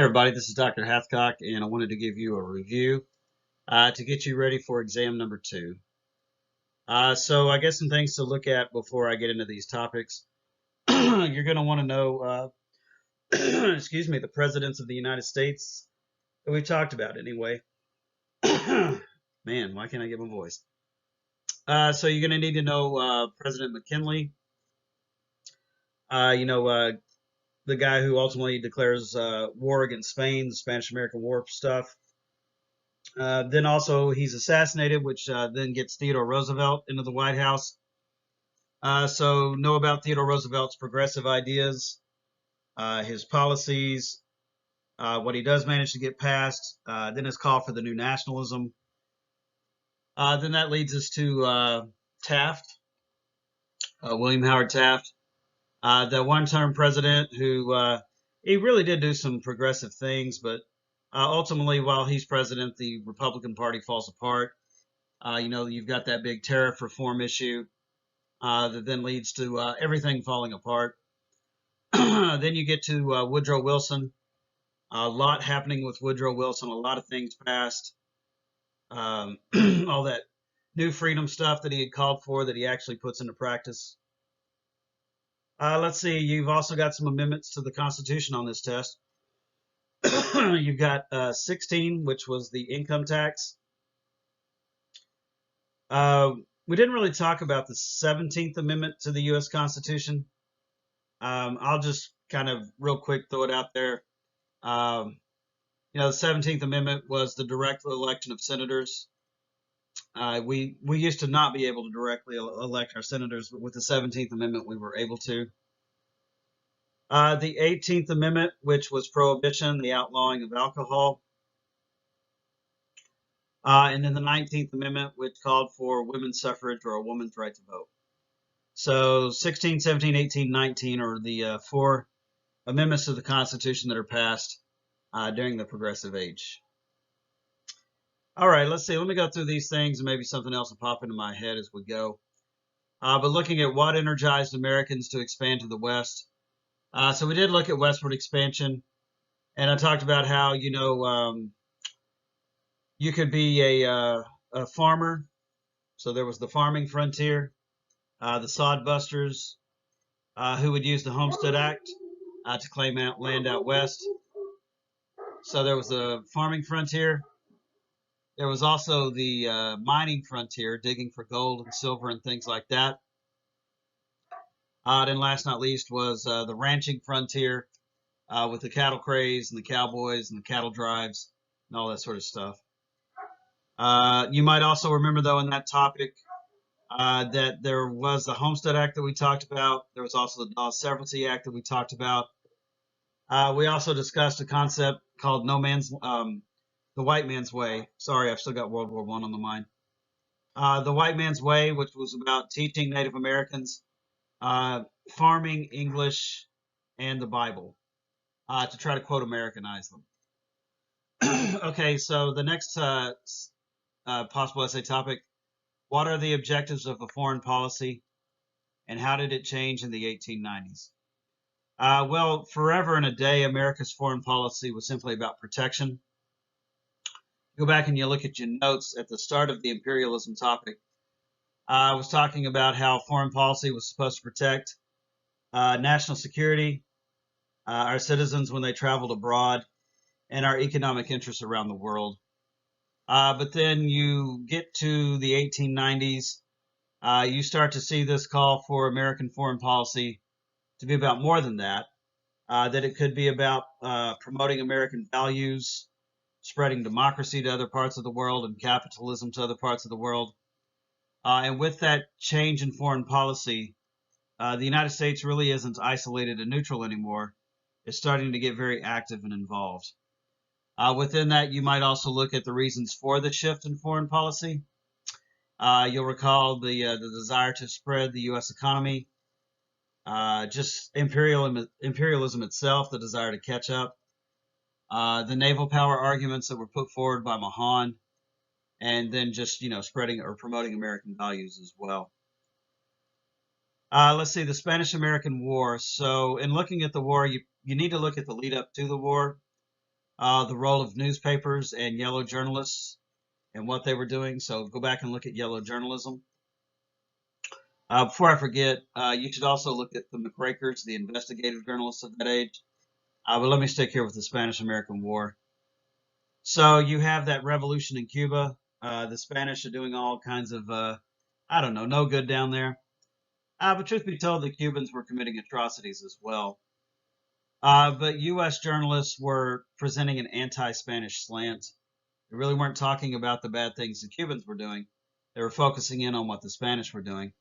Hey everybody, this is Dr. Hathcock, and I wanted to give you a review to get you ready for exam number 2. So I guess some things to look at before I get into these topics. You're going to want to know, excuse me, the presidents of the United States that we talked about anyway. Man, why can't I get my voice? So you're going to need to know President McKinley, uh, you know, uh, the guy who ultimately declares war against Spain, the Spanish-American War stuff. Then also he's assassinated, which then gets Theodore Roosevelt into the White House. So know about Theodore Roosevelt's progressive ideas, his policies, what he does manage to get passed, then his call for the new nationalism. Then that leads us to Taft, William Howard Taft, the one-term president who he really did do some progressive things, but ultimately, while he's president, the Republican Party falls apart. You've got that big tariff reform issue that then leads to everything falling apart. Then you get to Woodrow Wilson. A lot happening with Woodrow Wilson. A lot of things passed. All that new freedom stuff that he had called for that he actually puts into practice. Let's see. You've also got some amendments to the Constitution on this test. You've got 16, which was the income tax. We didn't really talk about the 17th Amendment to the U.S. Constitution. I'll just kind of real quick throw it out there. The 17th Amendment was the direct election of senators. We used to not be able to directly elect our senators, but with the 17th Amendment, we were able to. The 18th Amendment, which was prohibition, the outlawing of alcohol. And then the 19th Amendment, which called for women's suffrage or a woman's right to vote. So 16, 17, 18, 19 are the 4 amendments to the Constitution that are passed during the Progressive Age. All right, let's see. Let me go through these things, and maybe something else will pop into my head as we go. But looking at what energized Americans to expand to the West. So we did look at westward expansion, and I talked about how, you could be a farmer. So there was the farming frontier, the sod busters, who would use the Homestead Act to claim out land out west. So there was the farming frontier. There was also the mining frontier, digging for gold and silver and things like that. Then last not least was the ranching frontier with the cattle craze and the cowboys and the cattle drives and all that sort of stuff. You might also remember, though, in that topic that there was the Homestead Act that we talked about. There was also the Dawes Severalty Act that we talked about. We also discussed a concept called the white man's way. Sorry, I've still got World War I on the mind. The white man's way, which was about teaching Native Americans farming, English, and the Bible to try to, quote, Americanize them. Okay, so the next possible essay topic, what are the objectives of a foreign policy, and how did it change in the 1890s? Well, forever and a day, America's foreign policy was simply about protection. Go back and you look at your notes at the start of the imperialism topic. I was talking about how foreign policy was supposed to protect national security, our citizens when they traveled abroad, and our economic interests around the world. But then you get to the 1890s, you start to see this call for American foreign policy to be about more than that, that it could be about promoting American values, spreading democracy to other parts of the world and capitalism to other parts of the world. And with that change in foreign policy, the United States really isn't isolated and neutral anymore. It's starting to get very active and involved. Within that, you might also look at the reasons for the shift in foreign policy. You'll recall the desire to spread the U.S. economy, just imperialism itself, the desire to catch up, the naval power arguments that were put forward by Mahan, and then just, spreading or promoting American values as well. Let's see, the Spanish-American War. So in looking at the war, you need to look at the lead up to the war. the role of newspapers and yellow journalists and what they were doing. So go back and look at yellow journalism. Before I forget, you should also look at the McRakers, the investigative journalists of that age. But let me stick here with the Spanish-American War. So you have that revolution in Cuba. The Spanish are doing all kinds of, I don't know, no good down there. But truth be told, the Cubans were committing atrocities as well. But U.S. journalists were presenting an anti-Spanish slant. They really weren't talking about the bad things the Cubans were doing. They were focusing in on what the Spanish were doing.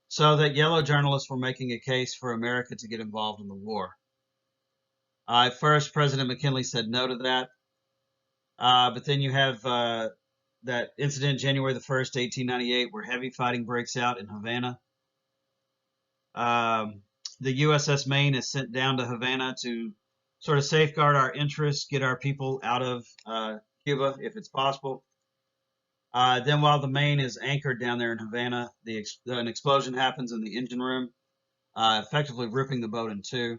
So that yellow journalists were making a case for America to get involved in the war. At first, President McKinley said no to that. But then you have that incident January the 1st, 1898, where heavy fighting breaks out in Havana. The USS Maine is sent down to Havana to sort of safeguard our interests, get our people out of Cuba if it's possible. Then while the Maine is anchored down there in Havana, an explosion happens in the engine room, effectively ripping the boat in two.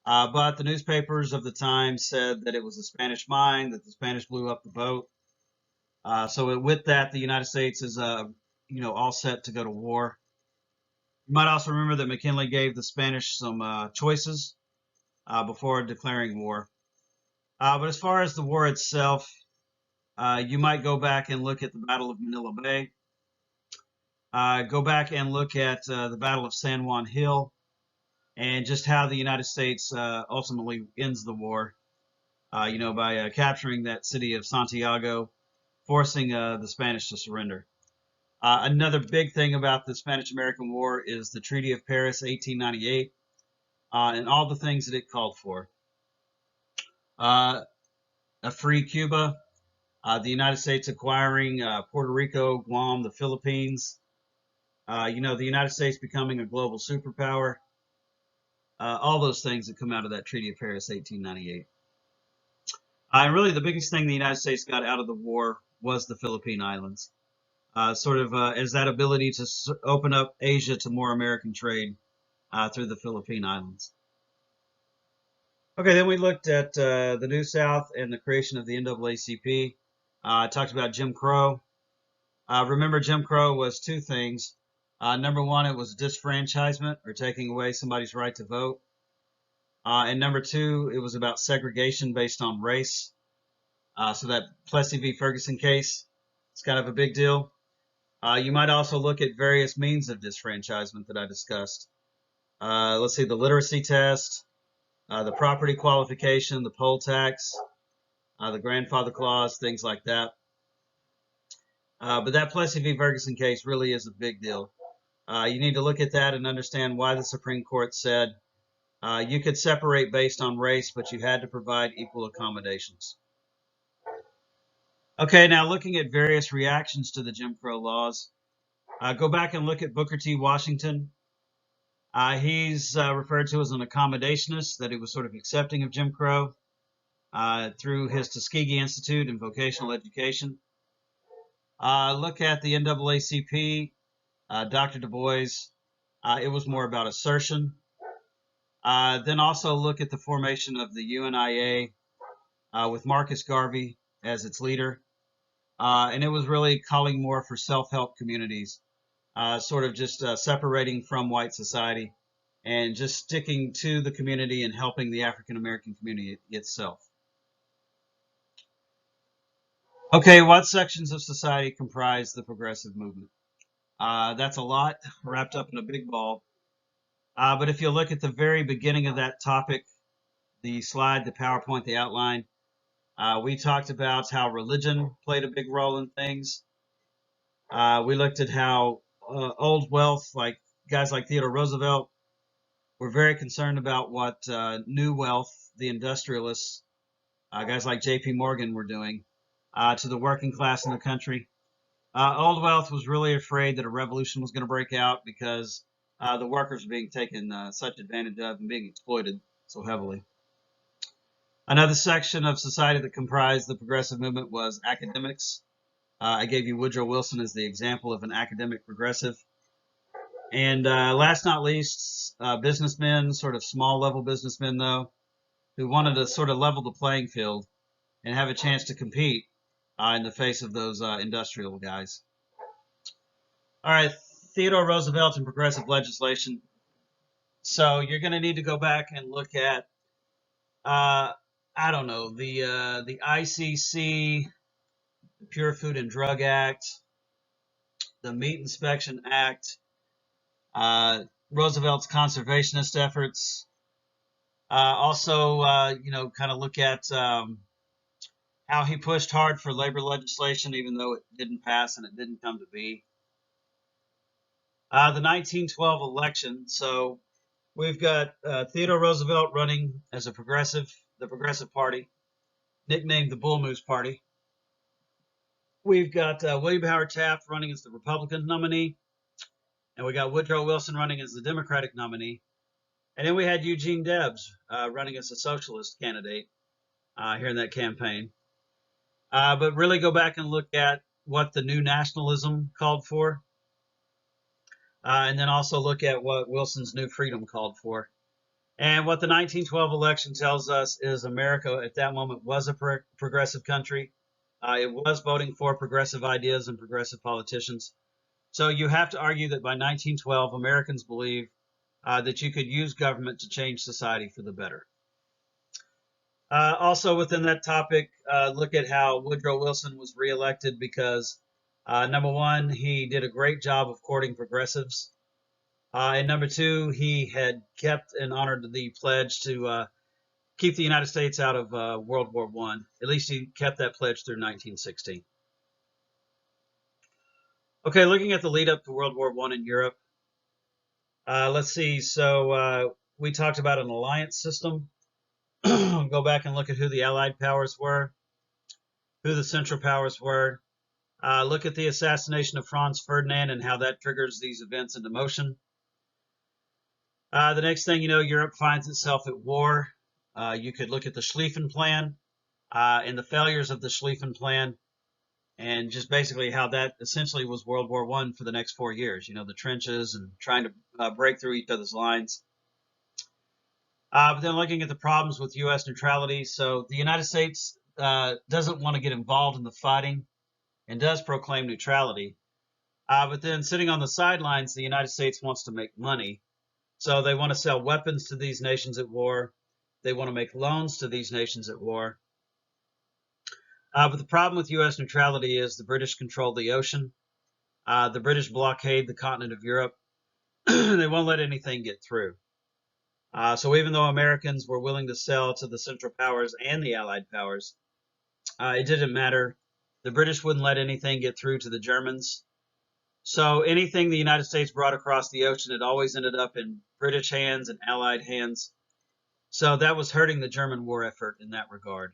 But the newspapers of the time said that it was a Spanish mine, that the Spanish blew up the boat. So with that, the United States is, all set to go to war. You might also remember that McKinley gave the Spanish some choices before declaring war. But as far as the war itself, you might go back and look at the Battle of Manila Bay. Go back and look at the Battle of San Juan Hill and just how the United States ultimately ends the war, by capturing that city of Santiago, forcing the Spanish to surrender. Another big thing about the Spanish-American War is the Treaty of Paris, 1898, and all the things that it called for. A free Cuba, the United States acquiring Puerto Rico, Guam, the Philippines, the United States becoming a global superpower, all those things that come out of that Treaty of Paris, 1898. And really the biggest thing the United States got out of the war was the Philippine Islands. As that ability to open up Asia to more American trade through the Philippine Islands. Okay, then we looked at the New South and the creation of the NAACP. I talked about Jim Crow. Remember, Jim Crow was two things. Number one, it was disfranchisement, or taking away somebody's right to vote. And number two, it was about segregation based on race. So that Plessy v. Ferguson case, it's kind of a big deal. You might also look at various means of disfranchisement that I discussed. Let's see, the literacy test, the property qualification, the poll tax, the grandfather clause, things like that. But that Plessy v. Ferguson case really is a big deal. You need to look at that and understand why the Supreme Court said you could separate based on race, but you had to provide equal accommodations. Okay, now looking at various reactions to the Jim Crow laws, go back and look at Booker T. Washington. He's referred to as an accommodationist, that he was sort of accepting of Jim Crow through his Tuskegee Institute in vocational education. Look at the NAACP, Dr. Du Bois. It was more about assertion. Then also look at the formation of the UNIA with Marcus Garvey as its leader. And it was really calling more for self-help communities, sort of just separating from white society and just sticking to the community and helping the African American community itself. Okay, what sections of society comprise the progressive movement? That's a lot wrapped up in a big ball. But if you look at the very beginning of that topic, the slide, the PowerPoint, the outline, we talked about how religion played a big role in things. We looked at how old wealth, like guys like Theodore Roosevelt, were very concerned about what new wealth, the industrialists, guys like J.P. Morgan were doing to the working class in the country. Old wealth was really afraid that a revolution was going to break out because the workers were being taken such advantage of and being exploited so heavily. Another section of society that comprised the progressive movement was academics. I gave you Woodrow Wilson as the example of an academic progressive. And last not least, businessmen, sort of small level businessmen though. who wanted to sort of level the playing field and have a chance to compete in the face of those industrial guys. All right, Theodore Roosevelt and progressive legislation. So you're going to need to go back and look at, I don't know, the ICC, the Pure Food and Drug Act, the Meat Inspection Act, Roosevelt's conservationist efforts. Also, kind of look at how he pushed hard for labor legislation, even though it didn't pass and it didn't come to be. The 1912 election. So we've got Theodore Roosevelt running as the Progressive Party, nicknamed the Bull Moose Party. We've got William Howard Taft running as the Republican nominee, and we got Woodrow Wilson running as the Democratic nominee. And then we had Eugene Debs running as a socialist candidate here in that campaign. But really go back and look at what the new nationalism called for, and then also look at what Wilson's new freedom called for. And what the 1912 election tells us is America at that moment was a progressive country. It was voting for progressive ideas and progressive politicians. So you have to argue that by 1912, Americans believe that you could use government to change society for the better. Also within that topic, look at how Woodrow Wilson was reelected because, number one, he did a great job of courting progressives. And number two, he had kept and honored the pledge to keep the United States out of World War I. At least he kept that pledge through 1916. Okay, looking at the lead up to World War I in Europe. Let's see. So we talked about an alliance system. Go back and look at who the Allied powers were, who the Central powers were. Look at the assassination of Franz Ferdinand and how that triggers these events into motion. The next thing you know, Europe finds itself at war. You could look at the Schlieffen Plan and the failures of the Schlieffen Plan, and just basically how that essentially was World War I for the next 4 years. You know, the trenches and trying to break through each other's lines. But then looking at the problems with U.S. neutrality. So the United States doesn't want to get involved in the fighting and does proclaim neutrality. But then sitting on the sidelines, the United States wants to make money. So they want to sell weapons to these nations at war. They want to make loans to these nations at war. But the problem with U.S. neutrality is the British control the ocean. The British blockade the continent of Europe. They won't let anything get through. So even though Americans were willing to sell to the Central Powers and the Allied powers, it didn't matter. The British wouldn't let anything get through to the Germans. So anything the United States brought across the ocean, it always ended up in British hands and Allied hands. So that was hurting the German war effort in that regard.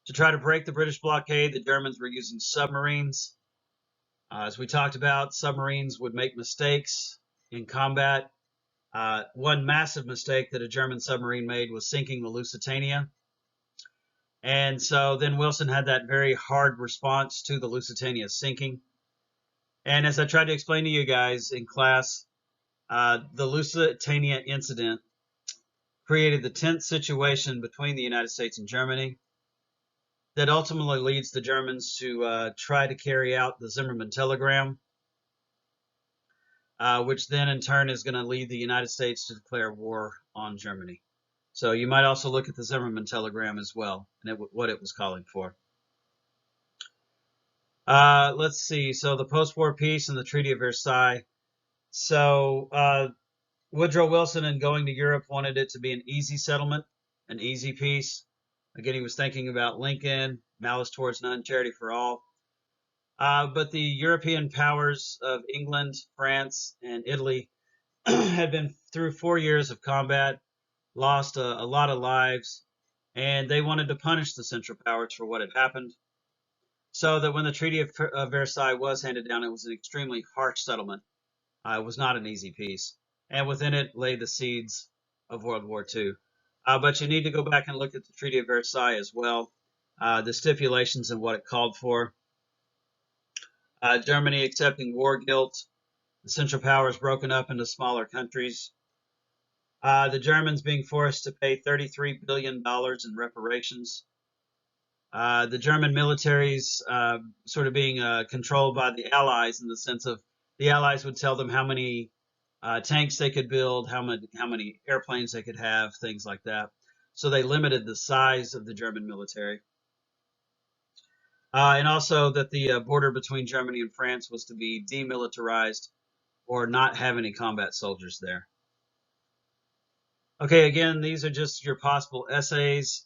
To try to break the British blockade, the Germans were using submarines. As we talked about, submarines would make mistakes in combat. One massive mistake that a German submarine made was sinking the Lusitania. And so then Wilson had that very hard response to the Lusitania sinking. And as I tried to explain to you guys in class, the Lusitania incident created the tense situation between the United States and Germany that ultimately leads the Germans to try to carry out the Zimmermann telegram, which then in turn is going to lead the United States to declare war on Germany. So you might also look at the Zimmermann telegram as well and what it was calling for. Let's see. So the post-war peace and the Treaty of Versailles. So Woodrow Wilson, in going to Europe, wanted it to be an easy settlement, an easy peace. Again, he was thinking about Lincoln, malice towards none, charity for all. But the European powers of England, France, and Italy had been through 4 years of combat, lost a lot of lives, and they wanted to punish the Central Powers for what had happened. So that when the Treaty of Versailles was handed down, it was an extremely harsh settlement. It was not an easy peace. And within it lay the seeds of World War II. But you need to go back and look at the Treaty of Versailles as well, the stipulations and what it called for. Germany accepting war guilt, the Central Powers broken up into smaller countries. The Germans being forced to pay $33 billion in reparations. The German militaries sort of being controlled by the Allies, in the sense of the Allies would tell them how many tanks they could build, how many airplanes they could have, things like that. So they limited the size of the German military. And also that the border between Germany and France was to be demilitarized or not have any combat soldiers there. Okay, again, these are just your possible essays,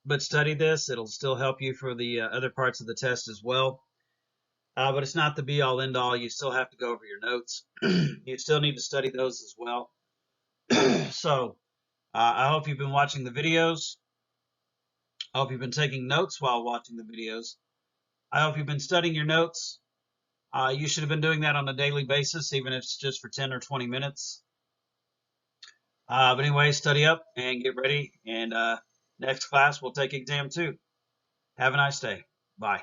but study this. It'll still help you for the other parts of the test as well. But it's not the be all end all. You still have to go over your notes. You still need to study those as well. So I hope you've been watching the videos. I hope you've been taking notes while watching the videos. I hope you've been studying your notes. You should have been doing that on a daily basis, even if it's just for 10 or 20 minutes. But anyway, study up and get ready. And next class, we'll take exam 2. Have a nice day. Bye.